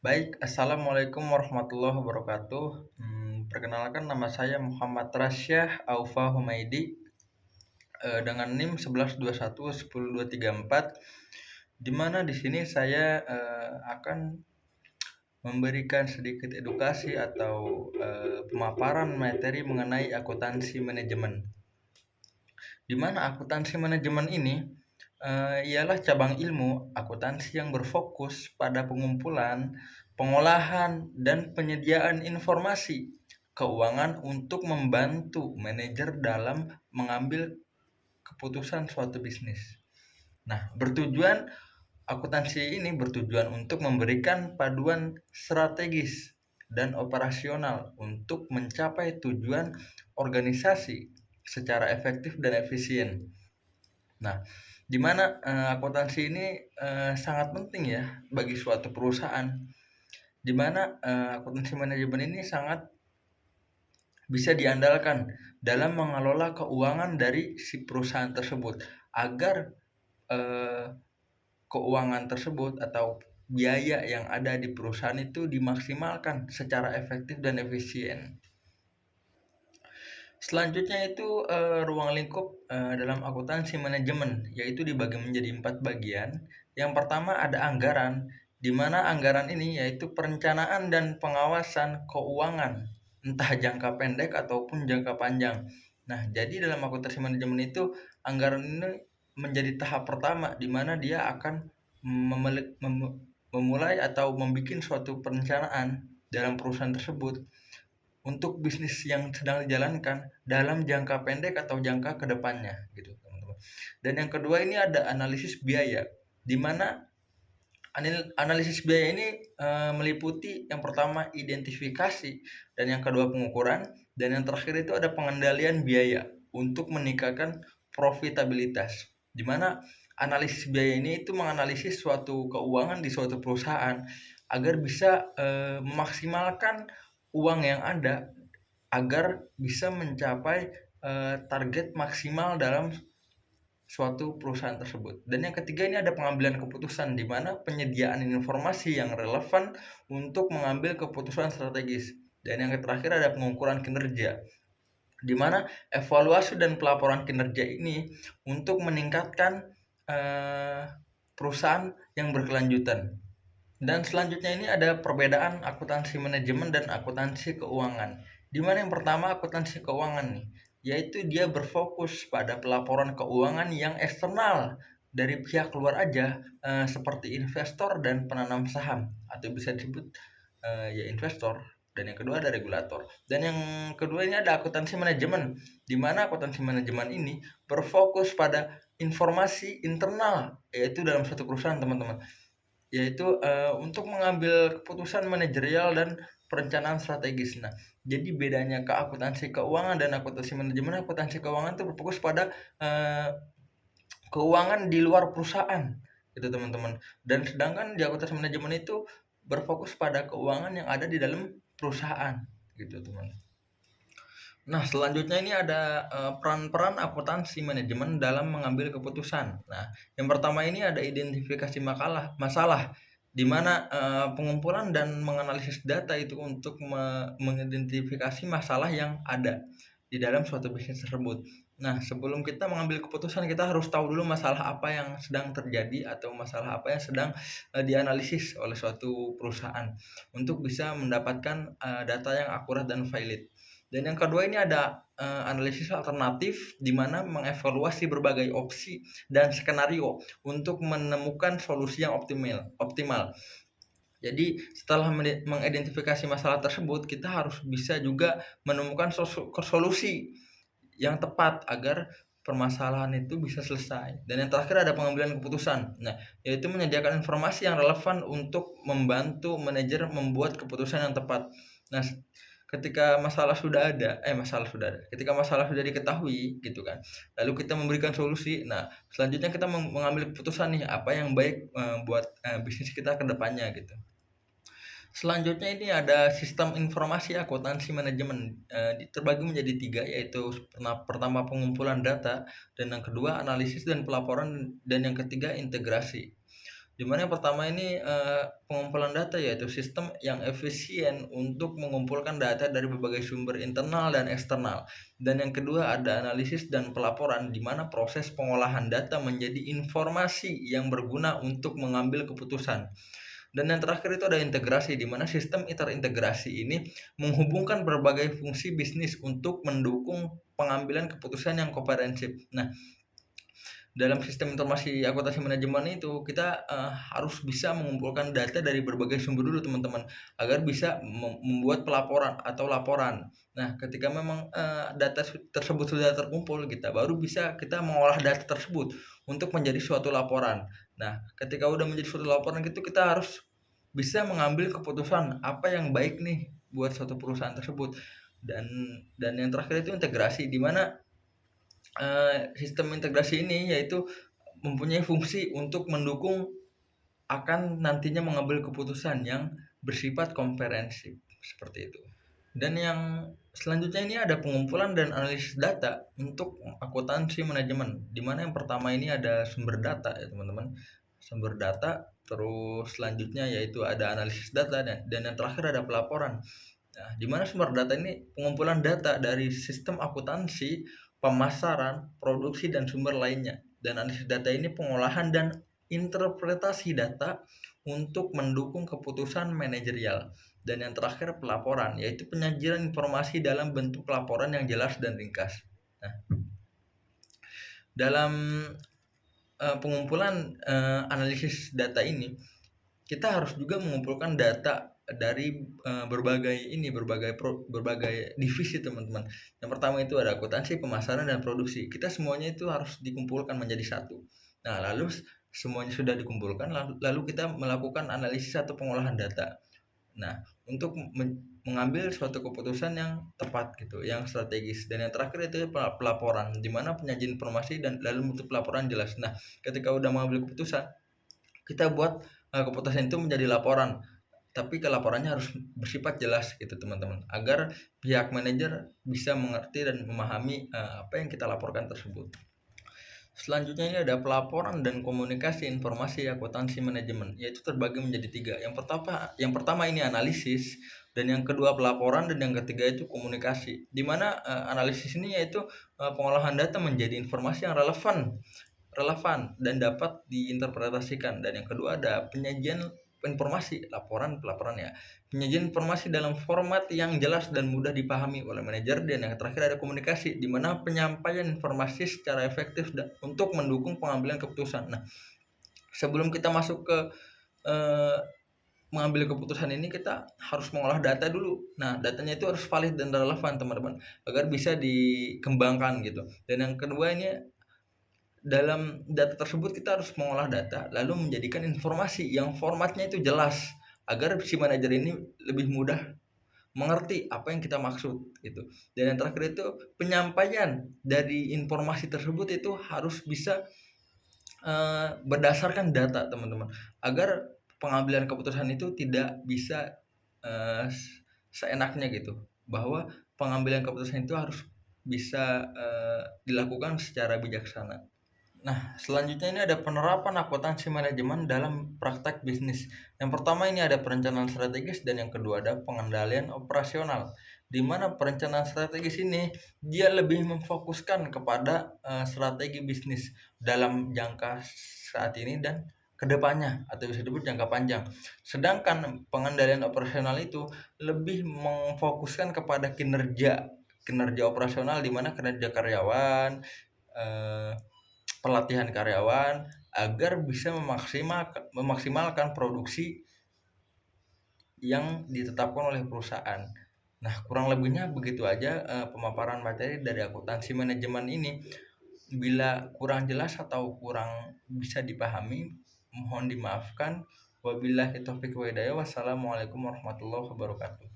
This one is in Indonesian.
Baik, assalamualaikum warahmatullahi wabarakatuh. Perkenalkan nama saya Muhammad Rasyah Aufa Humaidi dengan NIM 1121 10234, di mana di sini saya akan memberikan sedikit edukasi atau pemaparan materi mengenai akuntansi manajemen. Di mana akuntansi manajemen ini ialah cabang ilmu akuntansi yang berfokus pada pengumpulan, pengolahan, dan penyediaan informasi keuangan untuk membantu manajer dalam mengambil keputusan suatu bisnis. Nah, akuntansi ini bertujuan untuk memberikan paduan strategis dan operasional untuk mencapai tujuan organisasi secara efektif dan efisien. Nah, di mana akuntansi ini sangat penting ya bagi suatu perusahaan, di mana akuntansi manajemen ini sangat bisa diandalkan dalam mengelola keuangan dari si perusahaan tersebut agar keuangan tersebut atau biaya yang ada di perusahaan itu dimaksimalkan secara efektif dan efisien. Selanjutnya itu ruang lingkup dalam akuntansi manajemen, yaitu dibagi menjadi 4 bagian. Yang pertama ada anggaran, di mana anggaran ini yaitu perencanaan dan pengawasan keuangan, entah jangka pendek ataupun jangka panjang. Nah, jadi dalam akuntansi manajemen itu anggaran ini menjadi tahap pertama, di mana dia akan memulai atau membuat suatu perencanaan dalam perusahaan tersebut untuk bisnis yang sedang dijalankan dalam jangka pendek atau jangka kedepannya gitu teman-teman. Dan yang kedua ini ada analisis biaya, di mana analisis biaya ini meliputi yang pertama identifikasi, dan yang kedua pengukuran, dan yang terakhir itu ada pengendalian biaya untuk meningkatkan profitabilitas, di mana analisis biaya ini itu menganalisis suatu keuangan di suatu perusahaan agar bisa memaksimalkan uang yang ada agar bisa mencapai target maksimal dalam suatu perusahaan tersebut. Dan yang ketiga ini ada pengambilan keputusan, di mana penyediaan informasi yang relevan untuk mengambil keputusan strategis. Dan yang terakhir ada pengukuran kinerja, di mana evaluasi dan pelaporan kinerja ini untuk meningkatkan perusahaan yang berkelanjutan. Dan selanjutnya ini ada perbedaan akuntansi manajemen dan akuntansi keuangan, di mana yang pertama akuntansi keuangan nih, yaitu dia berfokus pada pelaporan keuangan yang eksternal dari pihak luar aja, seperti investor dan penanam saham, atau bisa disebut ya investor. Dan yang kedua ada regulator. Dan yang kedua ini ada akuntansi manajemen, di mana akuntansi manajemen ini berfokus pada informasi internal, yaitu dalam suatu perusahaan teman-teman, yaitu untuk mengambil keputusan manajerial dan perencanaan strategis. Nah, jadi bedanya ke akuntansi keuangan dan akuntansi manajemen, akuntansi keuangan itu berfokus pada keuangan di luar perusahaan gitu teman-teman, dan sedangkan di akuntansi manajemen itu berfokus pada keuangan yang ada di dalam perusahaan gitu teman. Nah, selanjutnya ini ada peran-peran akuntansi manajemen dalam mengambil keputusan. Nah, yang pertama ini ada identifikasi masalah, di mana pengumpulan dan menganalisis data itu untuk mengidentifikasi masalah yang ada di dalam suatu bisnis tersebut. Nah, sebelum kita mengambil keputusan, kita harus tahu dulu masalah apa yang sedang terjadi atau masalah apa yang sedang dianalisis oleh suatu perusahaan untuk bisa mendapatkan data yang akurat dan valid. Dan yang kedua ini ada analisis alternatif, di mana mengevaluasi berbagai opsi dan skenario untuk menemukan solusi yang optimal. Jadi setelah mengidentifikasi masalah tersebut, kita harus bisa juga menemukan solusi yang tepat agar permasalahan itu bisa selesai. Dan yang terakhir ada pengambilan keputusan. Nah, yaitu menyediakan informasi yang relevan untuk membantu manajer membuat keputusan yang tepat. Nah, ketika masalah sudah ada, ketika masalah sudah diketahui gitu kan, lalu kita memberikan solusi. Nah, selanjutnya kita mengambil keputusan nih, apa yang baik buat bisnis kita ke depannya gitu. Selanjutnya ini ada sistem informasi akuntansi manajemen, terbagi menjadi 3, yaitu pertama pengumpulan data, dan yang kedua analisis dan pelaporan, dan yang ketiga integrasi. Dimana yang pertama ini pengumpulan data, yaitu sistem yang efisien untuk mengumpulkan data dari berbagai sumber internal dan eksternal. Dan yang kedua ada analisis dan pelaporan, di mana proses pengolahan data menjadi informasi yang berguna untuk mengambil keputusan. Dan yang terakhir itu ada integrasi, di mana sistem terintegrasi ini menghubungkan berbagai fungsi bisnis untuk mendukung pengambilan keputusan yang komprehensif. Nah, dalam sistem informasi akuntansi manajemen itu kita harus bisa mengumpulkan data dari berbagai sumber dulu teman-teman, agar bisa membuat pelaporan atau laporan. Nah, ketika memang data tersebut sudah terkumpul, kita baru bisa kita mengolah data tersebut untuk menjadi suatu laporan. Nah, ketika udah menjadi suatu laporan gitu, kita harus bisa mengambil keputusan apa yang baik nih buat suatu perusahaan tersebut. Dan yang terakhir itu integrasi, di mana sistem integrasi ini yaitu mempunyai fungsi untuk mendukung akan nantinya mengambil keputusan yang bersifat komprehensif, seperti itu. Dan yang selanjutnya ini ada pengumpulan dan analisis data untuk akuntansi manajemen, di mana yang pertama ini ada sumber data ya teman-teman, sumber data, terus selanjutnya yaitu ada analisis data, dan yang terakhir ada pelaporan. Nah, di mana sumber data ini pengumpulan data dari sistem akuntansi, pemasaran, produksi, dan sumber lainnya. Dan analisis data ini pengolahan dan interpretasi data untuk mendukung keputusan manajerial. Dan yang terakhir pelaporan, yaitu penyajian informasi dalam bentuk laporan yang jelas dan ringkas. Nah, dalam pengumpulan analisis data ini, kita harus juga mengumpulkan data dari berbagai divisi teman-teman. Yang pertama itu ada akuntansi, pemasaran, dan produksi. Kita semuanya itu harus dikumpulkan menjadi satu. Nah, lalu semuanya sudah dikumpulkan, lalu kita melakukan analisis atau pengolahan data. Nah, untuk mengambil suatu keputusan yang tepat gitu, yang strategis. Dan yang terakhir itu pelaporan, di mana penyajian informasi dan lalu bentuk pelaporan jelas. Nah, ketika udah mengambil keputusan, kita buat keputusan itu menjadi laporan, tapi laporannya harus bersifat jelas gitu teman-teman, agar pihak manajer bisa mengerti dan memahami apa yang kita laporkan tersebut. Selanjutnya ini ada pelaporan dan komunikasi informasi akuntansi manajemen, yaitu terbagi menjadi tiga. Yang pertama ini analisis, dan yang kedua pelaporan, dan yang ketiga itu komunikasi. Di mana analisis ini yaitu pengolahan data menjadi informasi yang relevan dan dapat diinterpretasikan. Dan yang kedua ada penyajian informasi, pelaporan ya, penyajian informasi dalam format yang jelas dan mudah dipahami oleh manajer. Dan yang terakhir ada komunikasi, di mana penyampaian informasi secara efektif untuk mendukung pengambilan keputusan. Nah, sebelum kita masuk ke mengambil keputusan ini, kita harus mengolah data dulu. Nah, datanya itu harus valid dan relevan teman-teman, agar bisa dikembangkan gitu. Dan yang kedua ini, dalam data tersebut kita harus mengolah data lalu menjadikan informasi yang formatnya itu jelas, agar si manajer ini lebih mudah mengerti apa yang kita maksud gitu. Dan yang terakhir itu penyampaian dari informasi tersebut itu harus bisa berdasarkan data teman-teman, agar pengambilan keputusan itu tidak bisa seenaknya gitu, bahwa pengambilan keputusan itu harus bisa dilakukan secara bijaksana. Nah, selanjutnya ini ada penerapan akuntansi manajemen dalam praktek bisnis. Yang pertama ini ada perencanaan strategis, dan yang kedua ada pengendalian operasional. Di mana perencanaan strategis ini dia lebih memfokuskan kepada strategi bisnis dalam jangka saat ini dan kedepannya, atau bisa disebut jangka panjang. Sedangkan pengendalian operasional itu lebih memfokuskan kepada kinerja operasional, di mana kinerja karyawan, eh, pelatihan karyawan, agar bisa memaksimalkan produksi yang ditetapkan oleh perusahaan. Nah, kurang lebihnya begitu aja pemaparan materi dari akuntansi manajemen ini. Bila kurang jelas atau kurang bisa dipahami, mohon dimaafkan. Wabillahi taufiq wa hidayah. Wassalamualaikum warahmatullahi wabarakatuh.